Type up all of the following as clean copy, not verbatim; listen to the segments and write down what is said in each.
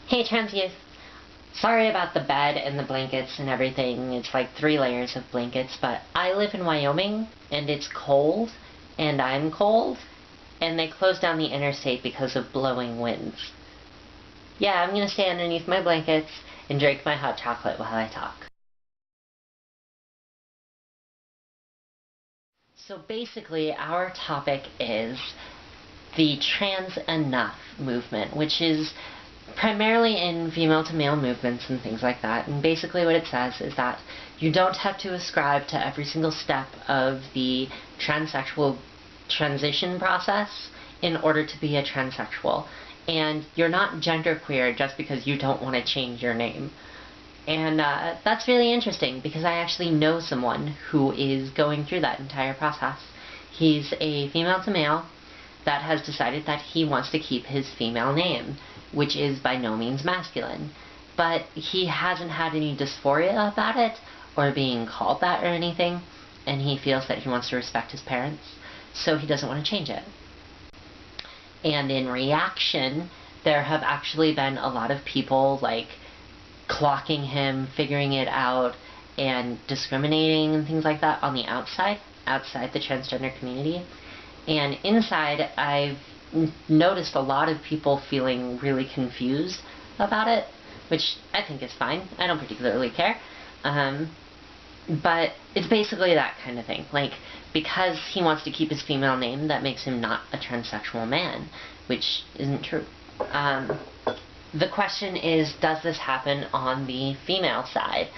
Hey trans youth. Sorry about the bed and the blankets and everything. It's like 3 layers of blankets, but I live in Wyoming and it's cold and I'm cold and they closed down the interstate because of blowing winds. Yeah, I'm gonna stay underneath my blankets and drink my hot chocolate while I talk. So basically our topic is the transenough movement, which is primarily in female-to-male movements and things like that. And basically what it says is that you don't have to ascribe to every single step of the transsexual transition process in order to be a transsexual. And you're not genderqueer just because you don't want to change your name. And that's really interesting because I actually know someone who is going through that entire process. He's a female-to-male that has decided that he wants to keep his female name, which is by no means masculine. But he hasn't had any dysphoria about it, or being called that or anything, and he feels that he wants to respect his parents, so he doesn't want to change it. And in reaction, there have actually been a lot of people, like, clocking him, figuring it out, and discriminating and things like that on the outside the transgender community. And inside, I've noticed a lot of people feeling really confused about it, which I think is fine. I don't particularly care. But it's basically that kind of thing. Like, because he wants to keep his female name, that makes him not a transsexual man, which isn't true. The question is, does this happen on the female side?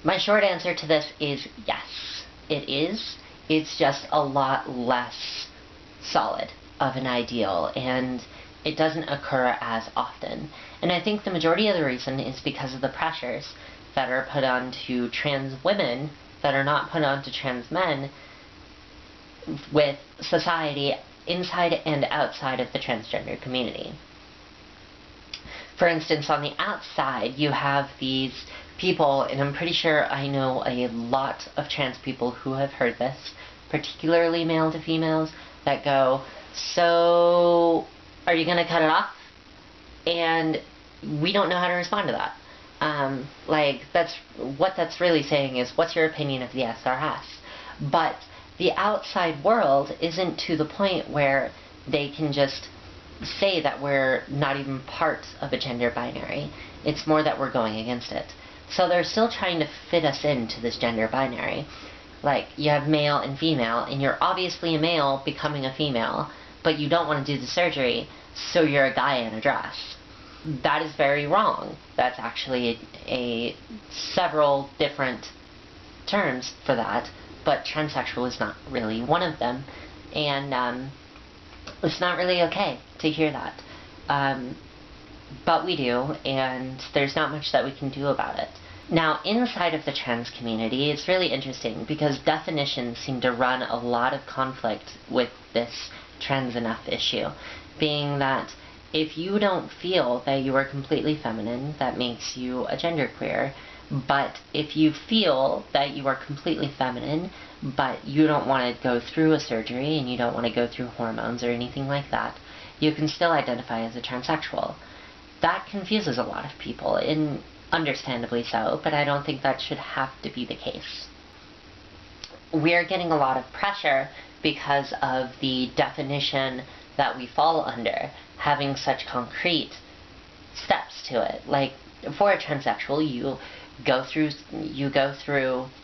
My short answer to this is yes, it is. It's just a lot less solid of an ideal, and it doesn't occur as often. And I think the majority of the reason is because of the pressures that are put onto trans women that are not put onto trans men with society inside and outside of the transgender community. For instance, on the outside, you have these people, and I'm pretty sure I know a lot of trans people who have heard this, particularly male to females, that go, so are you going to cut it off? And we don't know how to respond to that. Like, that's really saying is, what's your opinion of the SRS? But the outside world isn't to the point where they can just say that we're not even part of a gender binary. It's more that we're going against it. So they're still trying to fit us into this gender binary. Like, you have male and female, and you're obviously a male becoming a female, but you don't want to do the surgery, so you're a guy in a dress. That is very wrong. That's actually several different terms for that, but transsexual is not really one of them, and it's not really okay to hear that. But we do, and there's not much that we can do about it. Now, inside of the trans community, it's really interesting because definitions seem to run a lot of conflict with this transenough issue, being that if you don't feel that you are completely feminine, that makes you a genderqueer. But if you feel that you are completely feminine, but you don't want to go through a surgery and you don't want to go through hormones or anything like that, you can still identify as a transsexual. That confuses a lot of people, and understandably so, but I don't think that should have to be the case. We're getting a lot of pressure because of the definition that we fall under, having such concrete steps to it. Like, for a transsexual, you go through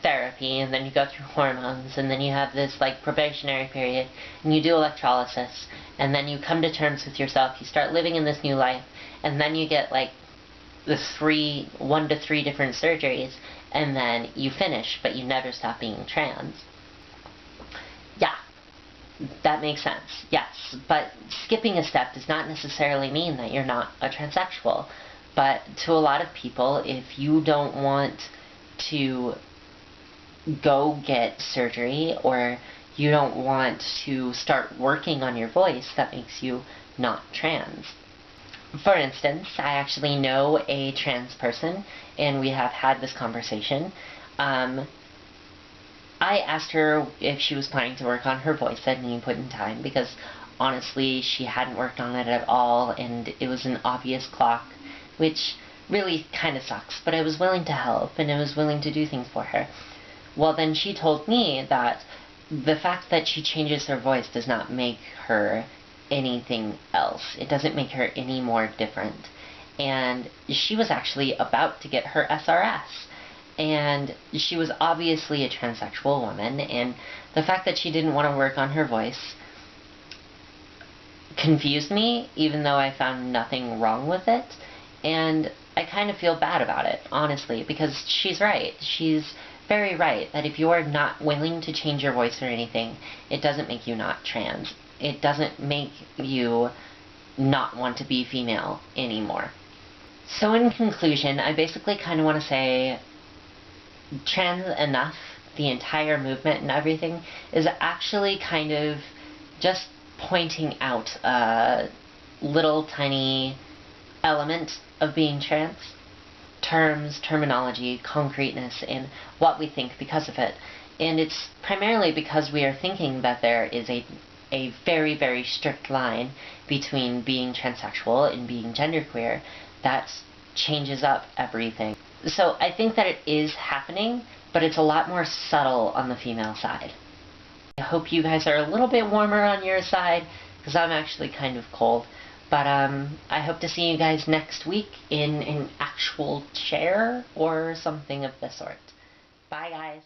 therapy, and then you go through hormones, and then you have this like probationary period, and you do electrolysis, and then you come to terms with yourself, you start living in this new life, and then you get like the 1 to 3 different surgeries, and then you finish, but you never stop being trans. Yeah, that makes sense, yes, but skipping a step does not necessarily mean that you're not a transsexual. But to a lot of people, if you don't want to go get surgery, or you don't want to start working on your voice, that makes you not trans. For instance, I actually know a trans person, and we have had this conversation. I asked her if she was planning to work on her voice at any point in time, because honestly, she hadn't worked on it at all, and it was an obvious clock which really kind of sucks, but I was willing to help and I was willing to do things for her. Well, then she told me that the fact that she changes her voice does not make her anything else. It doesn't make her any more different. And she was actually about to get her SRS. And she was obviously a transsexual woman, and the fact that she didn't want to work on her voice confused me, even though I found nothing wrong with it. And I kind of feel bad about it, honestly, because she's right. She's very right that if you're not willing to change your voice or anything, it doesn't make you not trans. It doesn't make you not want to be female anymore. So in conclusion, I basically kind of want to say transenough, the entire movement and everything, is actually kind of just pointing out a little tiny element of being trans. Terms, terminology, concreteness, and what we think because of it. And it's primarily because we are thinking that there is a very, very strict line between being transsexual and being genderqueer that changes up everything. So I think that it is happening, but it's a lot more subtle on the female side. I hope you guys are a little bit warmer on your side, because I'm actually kind of cold. But I hope to see you guys next week in an actual chair or something of the sort. Bye, guys.